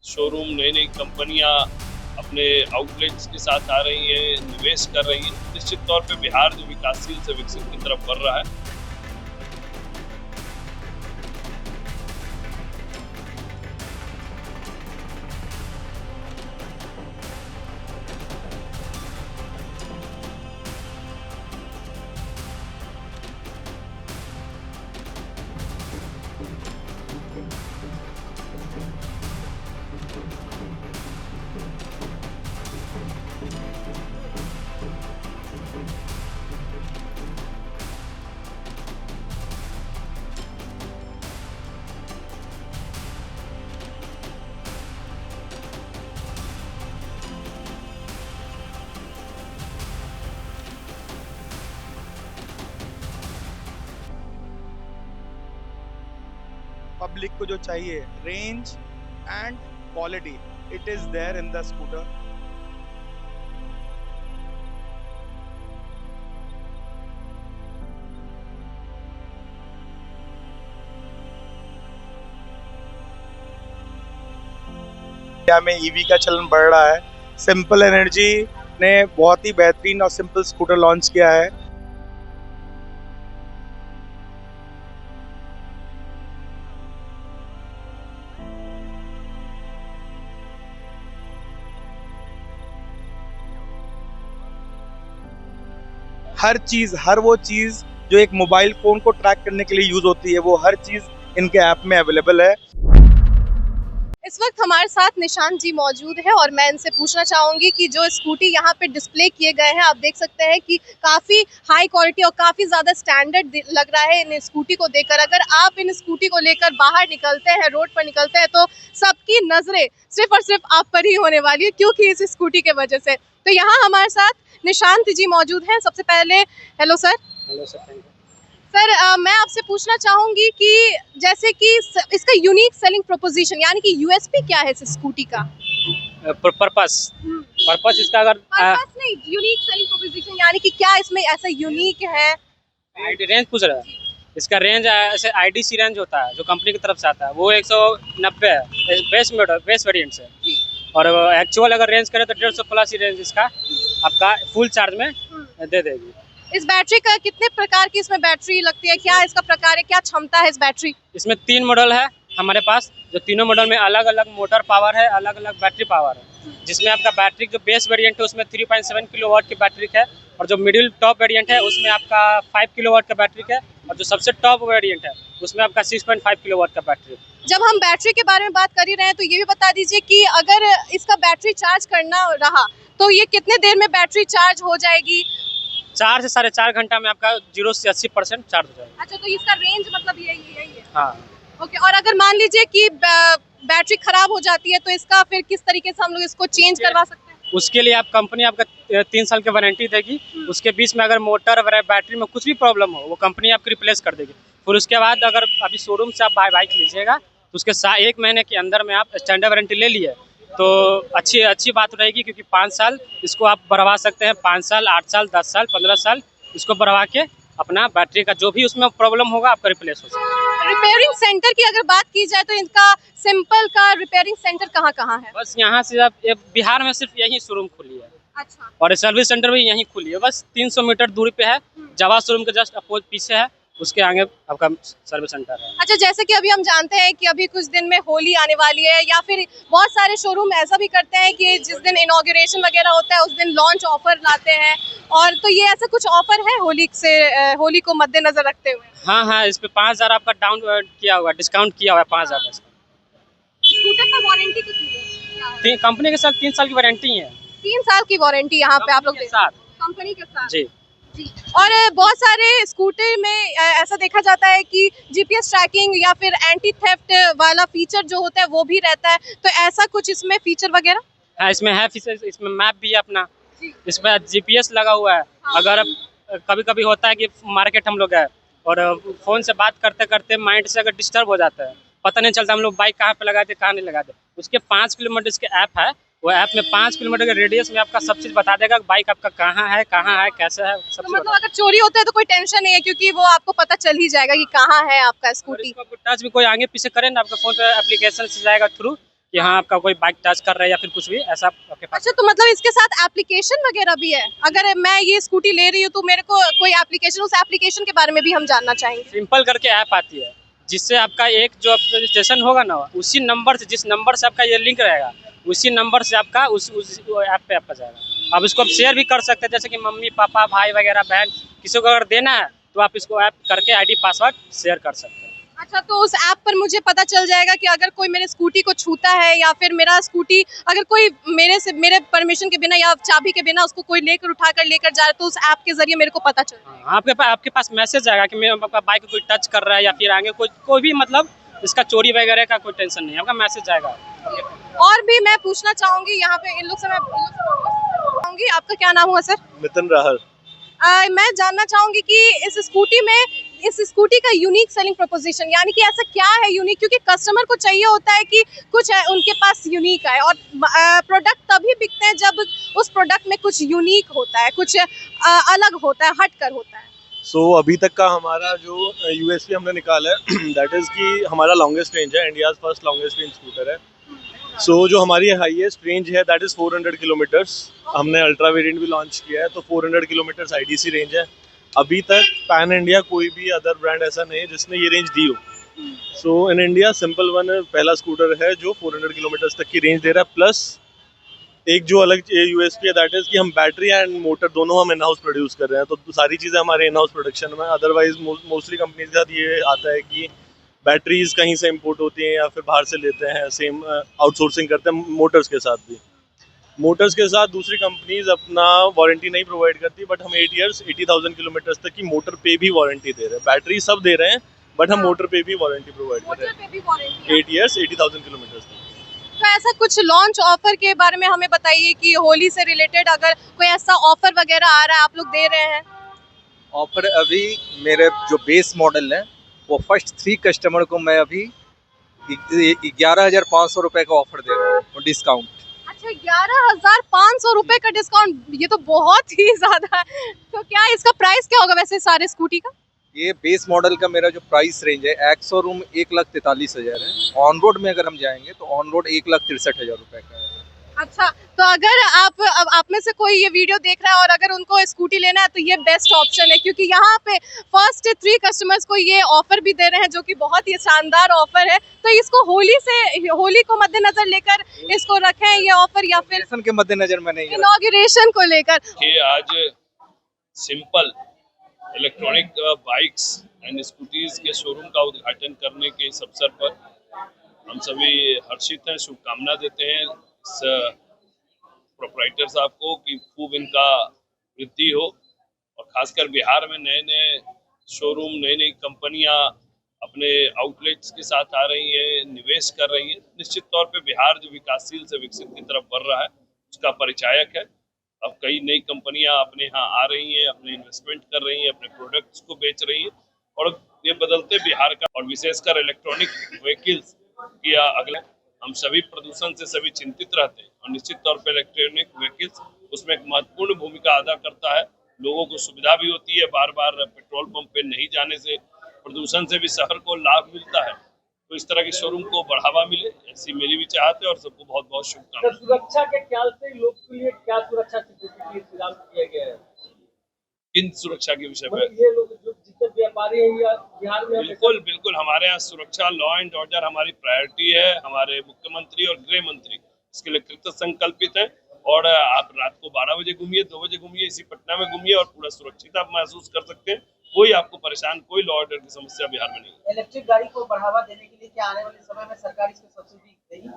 Showroom, नई नई कंपनियां अपने आउटलेट्स के साथ आ रही हैं, निवेश कर रही हैं। निश्चित तौर पे बिहार जो विकासशील से विकसित की तरफ बढ़ रहा है। पब्लिक को जो चाहिए range and quality, it is there in the scooter. India में ईवी का चलन बढ़ रहा है। सिंपल एनर्जी ने बहुत ही बेहतरीन और सिंपल स्कूटर लॉन्च किया है। हर वो चीज जो एक मोबाइल फोन को ट्रैक करने के लिए यूज होती है, वो हर चीज इनके ऐप में अवेलेबल है। इस वक्त हमारे साथ निशांत जी मौजूद है और मैं इनसे पूछना चाहूंगी कि जो स्कूटी यहाँ पे डिस्प्ले किए गए हैं, आप देख सकते हैं कि काफ़ी हाई क्वालिटी और काफ़ी ज़्यादा स्टैंडर्ड लग रहा है इन स्कूटी को देखकर। अगर आप इन स्कूटी को लेकर बाहर निकलते हैं, रोड पर निकलते हैं, तो सबकी नज़रें सिर्फ और सिर्फ आप पर ही होने वाली है, क्योंकि इस स्कूटी के वजह से। तो यहाँ हमारे साथ निशांत जी मौजूद हैं। सबसे पहले hello sir. Hello sir, thank you. Sir मैं आपसे पूछना चाहूंगी कि जैसे कि इसका यूनिक सेलिंग प्रोपोजिशन यानी कि यूएसपी क्या है इस स्कूटी का? पर्पस इसका अगर पर्पस नहीं, यूनिक सेलिंग प्रोपोजिशन यानी कि क्या इसमें ऐसा यूनिक है? रेंज पूछ रहा है। इसका रेंज ऐसे आईडीसी रेंज होता है जो कंपनी की तरफ से आता है, वो 190 है बेस मॉडल, बेस वेरिएंट से। और एक्चुअल अगर रेंज करें तो 150 प्लस ही रेंज इसका आपका फुल चार्ज में दे देगी। इस बैटरी का कितने प्रकार की इसमें बैटरी लगती है, क्या इसका प्रकार है, क्या क्षमता है इस बैटरी? इसमें 3 मॉडल है हमारे पास, जो तीनों मॉडल में अलग अलग मोटर पावर है, अलग अलग बैटरी पावर है। जिसमें आपका बैटरी जो बेस वेरिएंट है उसमें 3.7 किलोवाट की बैटरी है, और जो मिडिल टॉप वेरिएंट है उसमें आपका 5 किलोवाट का बैटरी है, और जो सबसे टॉप वेरिएंट है उसमें आपका 6.5 किलोवाट का बैटरी है। जब हम बैटरी के बारे में बात कर ही रहे हैं तो ये भी बता दीजिए कि अगर इसका बैटरी चार्ज करना रहा तो ये कितने देर में बैटरी चार्ज हो जाएगी? 4 से 4.5 घंटा में आपका 0 से 80% चार्ज हो जाएगा। अच्छा, तो इसका रेंज मतलब यही है? हाँ। ओके, और अगर मान लीजिए कि बैटरी खराब हो जाती है तो इसका फिर किस तरीके से हम लोग इसको चेंज करवा सकते हैं? उसके लिए आप कंपनी आपका 3 साल की वारंटी देगी। उसके बीच में अगर मोटर वगैरह बैटरी में कुछ भी प्रॉब्लम हो, वो कंपनी आपकी रिप्लेस कर देगी। फिर उसके बाद अगर अभी शोरूम से आप बाइक लीजिएगा तो उसके 1 महीने के अंदर में आप स्टैंडर्ड वारंटी ले लिए तो अच्छी बात रहेगी, क्योंकि 5 साल इसको आप बढ़वा सकते हैं। 5 साल, 8 साल, 10 साल, 15 साल इसको बढ़वा के अपना बैटरी का जो भी उसमें प्रॉब्लम होगा आपका रिप्लेस हो सकता है। रिपेयरिंग सेंटर की अगर बात की जाए तो इनका सिंपल का रिपेयरिंग सेंटर कहाँ है? बस यहाँ से आप बिहार में सिर्फ यही शोरूम खुली है। अच्छा। और सर्विस सेंटर भी यहीं खुली है, बस 300 मीटर दूरी पे है। जावा शोरूम के जस्ट अपोज पीछे है, उसके आगे आपका सर्विस सेंटर है। अच्छा, जैसे कि अभी हम जानते हैं कि अभी कुछ दिन में होली आने वाली है, या फिर बहुत सारे शोरूम ऐसा भी करते हैं कि जिस दिन इनॉग्रेशन वगैरह होता है उस दिन लॉन्च ऑफर लाते हैं, और तो ये ऐसा कुछ ऑफर है होली को मद्देनजर रखते हुए? हाँ, इस पे 5,000 आपका डाउन किया हुआ, डिस्काउंट किया हुआ है 5,000 का। स्कूटर का वारंटी कितनी है? कंपनी के साथ 3 साल की वारंटी है। 3 साल की वारंटी यहाँ पे आप लोग कंपनी के साथ? जी। और बहुत सारे स्कूटर में ऐसा देखा जाता है कि जीपीएस ट्रैकिंग या फिर एंटी थेफ्ट वाला फीचर जो होता है वो भी रहता है, तो ऐसा कुछ इसमें फीचर वगैरह? हाँ, इसमें है फीचर। इसमें मैप भी है अपना, इसमें जीपीएस लगा हुआ है। हाँ। अगर कभी कभी होता है कि मार्केट हम लोग गए और फोन से बात करते करते माइंड से अगर डिस्टर्ब हो जाता है, पता नहीं चलता हम लोग बाइक कहाँ पे लगाते कहाँ नहीं लगाते, उसके 5 किलोमीटर इसके ऐप है। वो ऐप में 5 किलोमीटर के रेडियस में आपका सब चीज बता देगा, बाइक आपका कहाँ है कैसे है, सब तो मतलब अगर चोरी होता है तो कोई टेंशन नहीं है, क्योंकि वो आपको पता चल ही जाएगा कि कहाँ है आपका स्कूटी। टच भी कोई आगे पीछे करे ना, आपका फोन पे एप्लीकेशन से जाएगा थ्रू कि हाँ आपका कोई बाइक टच कर रहा है या फिर कुछ भी ऐसा आपके पास। अच्छा, तो मतलब इसके साथ एप्लीकेशन वगैरह भी है? अगर मैं ये स्कूटी ले रही हूँ तो मेरे को कोई एप्लीकेशन, उस एप्लीकेशन के बारे में भी हम जानना चाहेंगे। सिंपल करके ऐप आती है जिससे आपका एक जो रजिस्ट्रेशन होगा ना, उसी नंबर से, जिस नंबर से आपका ये लिंक रहेगा उसी नंबर से आपका उस ऐप पे आपका जाएगा। अब इसको आप शेयर भी कर सकते हैं, जैसे कि मम्मी पापा भाई वगैरह बहन किसी को अगर देना है तो आप इसको ऐप करके आईडी पासवर्ड शेयर कर सकते हैं। अच्छा, तो उस ऐप पर मुझे पता चल जाएगा कि अगर कोई मेरे स्कूटी को छूता है या फिर मेरा स्कूटी अगर कोई मेरे परमिशन के बिना या चाबी के बिना उसको कोई उठाकर लेकर जा रहा है तो उस ऐप के जरिए मेरे को पता चल जाएगा। हाँ, आपके पास मैसेज आएगा कि मेरा बाइक को कोई टच कर रहा है या फिर आगे कोई भी मतलब इसका चोरी वगैरह का कोई टेंशन नहीं है, आपका मैसेज आएगा। और भी मैं पूछना चाहूंगी यहाँ पे इन लोग से, मैं चाहूंगी आपका क्या नाम हुआ सर? नितिन राहल। मैं जानना चाहूंगी कि इस स्कूटी का यूनिक सेलिंग प्रोपोजिशन, यानी कि ऐसा क्या है यूनिक, क्योंकि कस्टमर को चाहिए होता है कि कुछ है उनके पास यूनिक है, और प्रोडक्ट तभी बिकते हैं जब उस प्रोडक्ट में कुछ यूनिक होता है, कुछ अलग होता है, हटकर होता है। अभी तक का हमारा जो यूएसपी हमने निकाला है दैट इज़ कि हमारा लॉन्गेस्ट रेंज है, India's first longest range scooter है। जो हमारी हाईएस्ट रेंज है दैट इज़ 400 किलोमीटर्स। हमने अल्ट्रा वेरिएंट भी लॉन्च किया है, तो 400 किलोमीटर्स आईडीसी रेंज है। अभी तक पैन इंडिया कोई भी अदर ब्रांड ऐसा नहीं है जिसने ये रेंज दी हो। इन इंडिया सिंपल वन पहला स्कूटर है जो 400 किलोमीटर्स तक की रेंज दे रहा है। प्लस एक जो अलग यूएसपी है दैट इज़ कि हम बैटरी एंड मोटर दोनों हम इन हाउस प्रोड्यूस कर रहे हैं, तो सारी चीज़ें हमारे इन हाउस प्रोडक्शन में। अदरवाइज मोस्टली कंपनी के साथ ये आता है कि बैटरीज कहीं से इंपोर्ट होती हैं या फिर बाहर से लेते हैं, सेम आउटसोर्सिंग करते हैं। मोटर्स के साथ भी, मोटर्स के साथ दूसरी कंपनीज अपना वारंटी नहीं प्रोवाइड करती, बट हम 8 ईयर्स 80,000 किलोमीटर्स तक की मोटर पे भी वारंटी दे रहे हैं। बैटरी सब दे रहे हैं बट हम मोटर पे भी वारंटी प्रोवाइड कर रहे हैं 8 ईयर्स 80,000 किलोमीटर्स तक। तो ऐसा कुछ लॉन्च ऑफर के बारे में हमें बताइए कि होली से रिलेटेड अगर कोई ऐसा ऑफर वगैरह आ रहा है, आप लोग दे रहे हैं? ऑफर अभी मेरे जो बेस मॉडल है वो फर्स्ट 3 कस्टमर को मैं अभी 11,500 रुपये का ऑफर दे रहा हूँ डिस्काउंट। अच्छा, 11,500 रुपए का डिस्काउंट, ये तो बहुत ही ज्यादा है। तो क्या इसका प्राइस क्या होगा वैसे सारे स्कूटी का? ये बेस मॉडल का मेरा जो प्राइस रेंज है एक्स शोरूम 1,43,000 है। ऑन रोड में अगर हम जाएंगे तो ऑन रोड 1,63,000 रुपये का है। अच्छा, तो अगर आप में से कोई ये वीडियो देख रहा है और अगर उनको स्कूटी लेना है तो ये बेस्ट ऑप्शन है, क्योंकि यहाँ पे फर्स्ट 3 कस्टमर्स को ये ऑफर भी दे रहे हैं जो कि बहुत ही शानदार ऑफर है। तो इसको होली को मद्देनजर लेकर इसको रखें ये ऑफर, या फिर के मद्देनजर में नहीं, इनॉग्रेशन को लेकर। ये आज simple electronic bikes and scooties के शोरूम का उद्घाटन करने के इस अवसर पर हम सभी हर्षित हैं, शुभकामना देते हैं इस प्रोप्राइटर साहब को कि खूब इनका वृद्धि हो, और खासकर बिहार में नए नए शोरूम, नई नई कंपनियां अपने आउटलेट्स के साथ आ रही हैं, निवेश कर रही हैं। निश्चित तौर पे बिहार जो विकासशील से विकसित की तरफ बढ़ रहा है उसका परिचायक है। अब कई नई कंपनियां अपने यहाँ आ रही हैं, अपने इन्वेस्टमेंट कर रही हैं, अपने प्रोडक्ट्स को बेच रही हैं, और ये बदलते बिहार का, और विशेषकर इलेक्ट्रॉनिक व्हीकल्स की अगले हम सभी प्रदूषण से सभी चिंतित रहते हैं, और निश्चित तौर पर इलेक्ट्रॉनिक व्हीकल्स उसमें एक महत्वपूर्ण भूमिका अदा करता है। लोगों को सुविधा भी होती है, बार बार पेट्रोल पंप पे नहीं जाने से प्रदूषण से भी शहर को लाभ मिलता है। तो इस तरह के शोरूम को बढ़ावा मिले, ऐसी मेरी भी चाहत है, और सबको बहुत बहुत शुभकामनाएं। सुरक्षा के ख्याल से लोग के लिए क्या सुरक्षा इंतजाम किया गया है? किन सुरक्षा के विषय पर? ये लोग जो जितने व्यापारी हैं या बिहार में, बिल्कुल हमारे यहाँ सुरक्षा, लॉ एंड ऑर्डर हमारी प्रायोरिटी है। हमारे मुख्यमंत्री और गृह मंत्री इसके लिए कृत संकल्पित है, और आप रात को 12 बजे घूमिए, 2 बजे घूमिए, इसी पटना में घूमिए और पूरा सुरक्षित आप महसूस कर सकते हैं। कोई आपको परेशान, कोई लॉ ऑर्डर की समस्या बिहार में नहीं। इलेक्ट्रिक गाड़ी को बढ़ावा देने के लिए क्या आने वाले समय में सरकार इसमें सब्सिडी देगी?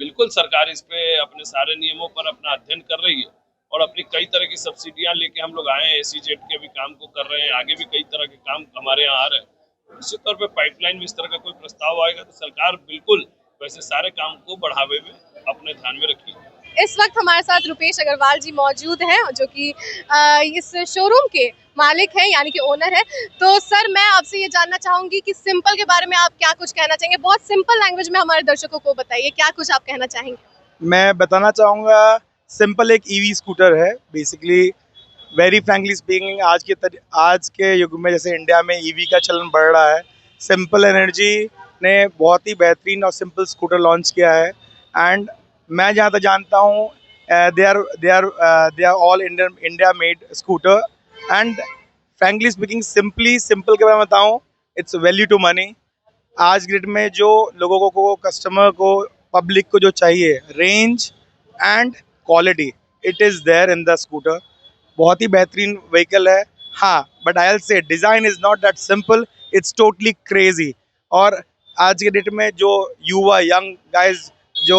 बिल्कुल, सरकार इस पे अपने सारे नियमों पर अपना अध्ययन कर रही है, और अपनी कई तरह की सब्सिडियां लेके हम लोग आए हैं। SEZ के भी काम को कर रहे हैं, आगे भी कई तरह के काम हमारे यहाँ आ रहे हैं। निश्चित तौर पर पाइपलाइन में इस तरह का कोई प्रस्ताव आएगा तो सरकार बिल्कुल वैसे सारे काम को बढ़ावे में अपने ध्यान में रखिए। इस वक्त हमारे साथ रुपेश अग्रवाल जी मौजूद हैं, जो कि इस शोरूम के मालिक हैं, यानी कि ओनर है। तो सर, मैं आपसे ये जानना चाहूंगी कि सिंपल के बारे में आप क्या कुछ कहना चाहेंगे? बहुत सिंपल लैंग्वेज में हमारे दर्शकों को बताइए, क्या कुछ आप कहना चाहेंगे? मैं बताना चाहूँगा, सिंपल एक EV स्कूटर है बेसिकली। वेरी फ्रैंकली स्पीकिंग, आज के युग में जैसे इंडिया में EV का चलन बढ़ रहा है, सिंपल एनर्जी ने बहुत ही बेहतरीन और सिंपल स्कूटर लॉन्च किया है। एंड मैं जहाँ तक जानता हूँ they are all India made scooter and frankly speaking simple के बारे में बताऊँ, इट्स वैल्यू टू मनी। आज की डेट में जो लोगों को कस्टमर को पब्लिक को जो चाहिए range and quality, it is there in the scooter. बहुत ही बेहतरीन व्हीकल है। हाँ, but I will say design is not that simple, it's totally crazy. और आज के डेट में जो युवा यंग गाइज जो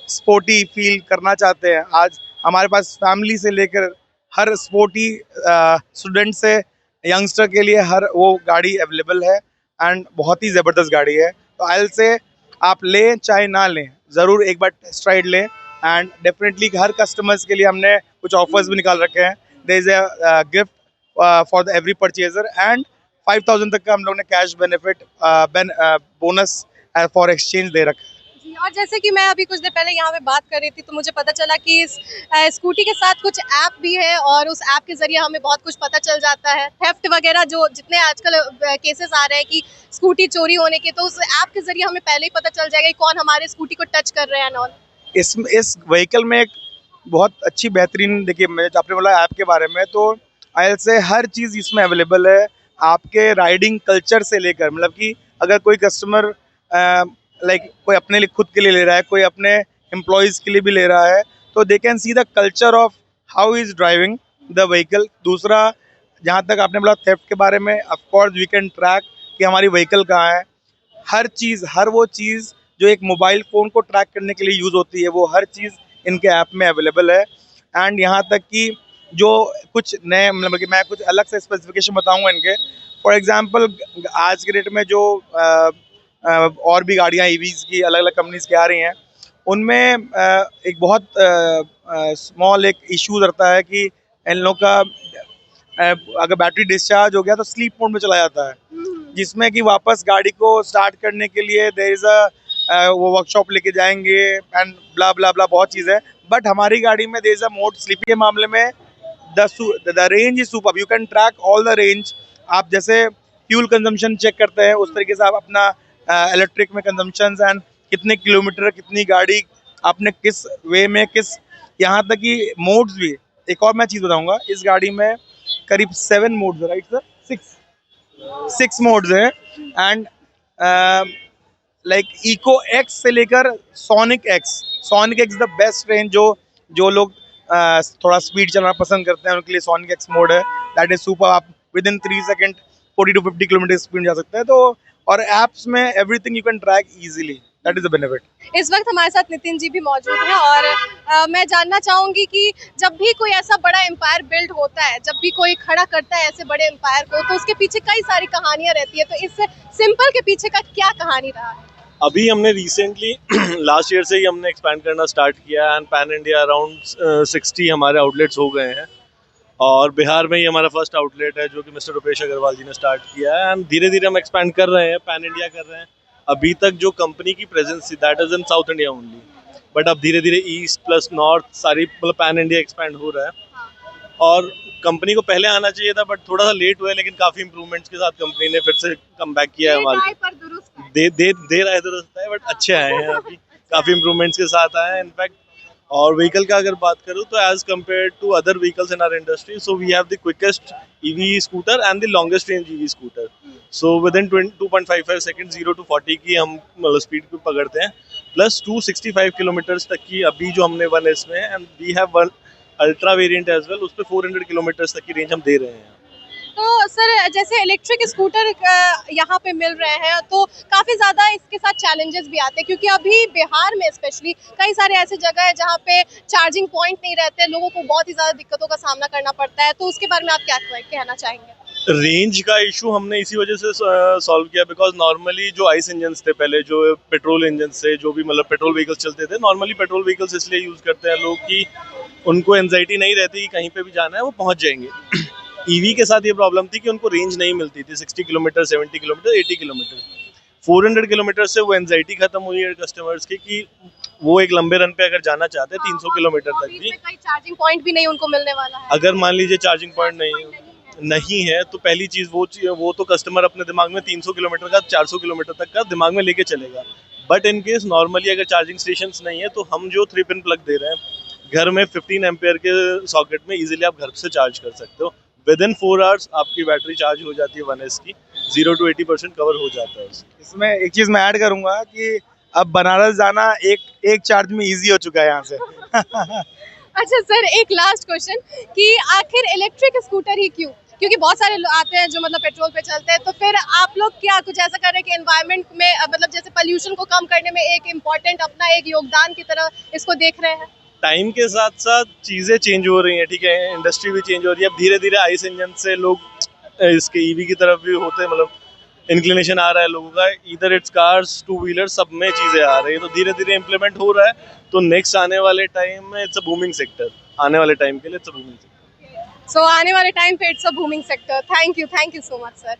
स्पोर्टी फील करना चाहते हैं, आज हमारे पास फैमिली से लेकर हर स्पोर्टी स्टूडेंट से यंगस्टर के लिए हर वो गाड़ी अवेलेबल है एंड बहुत ही ज़बरदस्त गाड़ी है। तो आई विल से आप लें चाहे ना लें, ज़रूर एक बार टेस्ट राइड लें एंड डेफिनेटली हर कस्टमर्स के लिए हमने कुछ ऑफर्स भी निकाल रखे हैं। There is a gift for the every purchaser and 5000 तक का हम लोग ने cash benefit bonus for exchange दे रखा है। जी, और जैसे कि मैं अभी कुछ देर पहले यहाँ पे बात कर रही थी तो मुझे पता चला कि इस स्कूटी के साथ कुछ ऐप भी है और उस ऐप के ज़रिए हमें बहुत कुछ पता चल जाता है। थेफ्ट वगैरह जो जितने आजकल केसेस आ रहे हैं कि स्कूटी चोरी होने के, तो उस ऐप के ज़रिए हमें पहले ही पता चल जाएगा कि कौन हमारे स्कूटी को टच कर रहे हैं एंड ऑल। इस व्हीकल में एक बहुत अच्छी बेहतरीन, देखिए मैं आपने बोला ऐप के बारे में, तो आई से हर चीज़ इसमें अवेलेबल है। आपके राइडिंग कल्चर से लेकर, मतलब कि अगर कोई कस्टमर लाइक कोई अपने लिए खुद के लिए ले रहा है, कोई अपने एम्प्लॉयज़ के लिए भी ले रहा है, तो they can see the culture of how is driving the vehicle. दूसरा, जहाँ तक आपने बोला थेफ्ट के बारे में, of course we can track कि हमारी व्हीकल कहाँ है। हर चीज़, हर वो चीज़ जो एक मोबाइल फ़ोन को ट्रैक करने के लिए यूज़ होती है, वो हर चीज़ इनके ऐप में अवेलेबल है। एंड यहाँ तक कि जो कुछ नए, मतलब कि मैं कुछ अलग से स्पेसिफिकेशन बताऊँगा इनके। फॉर एग्जांपल आज के डेट में जो और भी गाड़ियाँ ईवीज़ की अलग अलग कंपनीज़ की आ रही हैं, उनमें एक बहुत स्मॉल एक इशू रहता है कि इन लोग का अगर बैटरी डिस्चार्ज हो गया तो स्लीप मोड में चला जाता है, जिसमें कि वापस गाड़ी को स्टार्ट करने के लिए देयर इज़ वो वर्कशॉप लेके जाएंगे एंड ब्ला ब्ला ब्ला, बहुत चीज़ है। बट हमारी गाड़ी में there is a mode sleeping के मामले में the range is super, you can track all the range. आप जैसे फ्यूल कंजम्पशन चेक करते हैं उस तरीके से आप अपना इलेक्ट्रिक में कंजम्पशन एंड कितने किलोमीटर कितनी गाड़ी आपने किस वे में किस, यहाँ तक कि मोड्स भी। एक और मैं चीज़ बताऊँगा, इस गाड़ी में करीब 7 मोड्स है, राइट सर? 6 मोड्स है एंड लाइक इको एक्स से लेकर sonic x the best range. जो लोग थोड़ा स्पीड चलाना पसंद करते हैं उनके लिए सोनिक एक्स मोड है, दैट इज सुपर। आप with in 3 second 40 to 50 kilometre speed जा सकते हैं। तो और ऐप्स में everything you can track easily, that is the benefit. इस वक्त हमारे साथ नितिन जी भी मौजूद हैं और मैं जानना चाहूँगी कि जब भी कोई ऐसा बड़ा एम्पायर बिल्ड होता है, जब भी कोई खड़ा करता है ऐसे बड़े एम्पायर को, तो उसके पीछे कई सारी कहानियाँ रहती है। तो इस सिंपल के पीछे का क्या कहानी रहा है? अभी हमने रिसेंटली लास्ट ईयर से ही हमने एक्सपैंड करना स्टार्ट किया एंड पैन इंडिया अराउंड 60 हमारे आउटलेट्स हो गए हैं और बिहार में ही हमारा फर्स्ट आउटलेट है जो कि मिस्टर रुपेश अग्रवाल जी ने स्टार्ट किया है एंड धीरे धीरे हम एक्सपैंड कर रहे हैं, पैन इंडिया कर रहे हैं। अभी तक जो कंपनी की प्रेजेंस थी that is in south India only, but अब धीरे धीरे ईस्ट प्लस नॉर्थ सारी मतलब पैन इंडिया एक्सपैंड हो रहा है। और कंपनी को पहले आना चाहिए था बट थोड़ा सा लेट हुआ है, लेकिन काफ़ी इंप्रूवमेंट्स के साथ कंपनी ने फिर से कम बैक किया है हमारे। देर आए दुरुस्त है बट अच्छे आए हैं, अभी काफ़ी इंप्रूवमेंट्स के साथ आए हैं इनफैक्ट। और व्हीकल का अगर बात करूँ तो as compare to other vehicles in our industry, so we have the quickest EV scooter and the longest range EV scooter. So within 2.55 second 0 to 40 की हम मतलब स्पीड पे पकड़ते हैं, प्लस 265 किलोमीटर्स तक की अभी जो हमने 1S में, and we have one ultra variant as well, उस पर 400 किलोमीटर्स तक की रेंज हम दे रहे हैं। तो सर जैसे इलेक्ट्रिक स्कूटर यहाँ पे मिल रहे हैं तो काफ़ी ज़्यादा इसके साथ चैलेंजेस भी आते हैं, क्योंकि अभी बिहार में स्पेशली कई सारे ऐसे जगह है जहाँ पे चार्जिंग पॉइंट नहीं रहते, लोगों को बहुत ही ज़्यादा दिक्कतों का सामना करना पड़ता है। तो उसके बारे में आप क्या कहना चाहेंगे? रेंज का इशू हमने इसी वजह से सॉल्व किया बिकॉज नॉर्मली जो आइस इंजन्स थे पहले, जो पेट्रोल इंजन से जो भी मतलब पेट्रोल व्हीकल्स चलते थे, नॉर्मली पेट्रोल व्हीकल्स इसलिए यूज़ करते हैं लोग कि उनको एंजाइटी नहीं रहती कि कहीं पे भी जाना है वो पहुंच जाएंगे। ईवी के साथ ये प्रॉब्लम थी कि उनको रेंज नहीं मिलती थी, 60 किलोमीटर 70 किलोमीटर 80 किलोमीटर 400 किलोमीटर से वो एंजाइटी खत्म हुई है कस्टमर्स की कि वो एक लंबे रन पे अगर जाना चाहते हैं 300 किलोमीटर तक भी, कई चार्जिंग पॉइंट भी नहीं उनको मिलने वाला है। अगर मान लीजिए चार्जिंग पॉइंट नहीं है तो पहली चीज़ वो तो कस्टमर अपने दिमाग में 300 किलोमीटर का 400 किलोमीटर तक का दिमाग में लेके चलेगा। बट इन केस नॉर्मली अगर चार्जिंग स्टेशन नहीं है तो हम जो 3 पिन प्लग दे रहे हैं घर में 15 एम्पेयर के सॉकेट में इजीली आप घर से चार्ज कर सकते हो। विद इन 4 आवर्स आपकी बैटरी चार्ज हो जाती है 1S की, 0 to 80% कवर हो जाता है उसकी। इसमें एक चीज़ मैं ऐड करूँगा कि अब बनारस जाना एक चार्ज में इजी हो चुका है यहाँ से। अच्छा सर, एक लास्ट क्वेश्चन कि आखिर इलेक्ट्रिक स्कूटर ही क्यों? क्योंकि बहुत सारे लोग आते हैं जो मतलब पेट्रोल पे चलते हैं, तो फिर आप लोग क्या कुछ ऐसा कर रहे हैं कि एनवायरनमेंट में मतलब जैसे पोल्यूशन को कम करने में एक इम्पोर्टेंट अपना एक योगदान की तरह इसको देख रहे हैं? टाइम के साथ साथ चीज़ें चेंज हो रही हैं, ठीक है, इंडस्ट्री भी चेंज हो रही है। अब धीरे धीरे आइस इंजन से लोग इसके ईवी की तरफ भी होते हैं, मतलब इंक्लिनेशन आ रहा है लोगों का, इधर इट्स कार्स, 2 व्हीलर, सब में चीज़ें आ रही है, तो धीरे धीरे इम्प्लीमेंट हो रहा है। तो नेक्स्ट आने वाले टाइम में इट्स अ बूमिंग सेक्टर, आने वाले टाइम के लिए इट्स अ बूमिंग सेक्टर। सो आने वाले टाइम पे it's a booming sector. Thank you so much sir.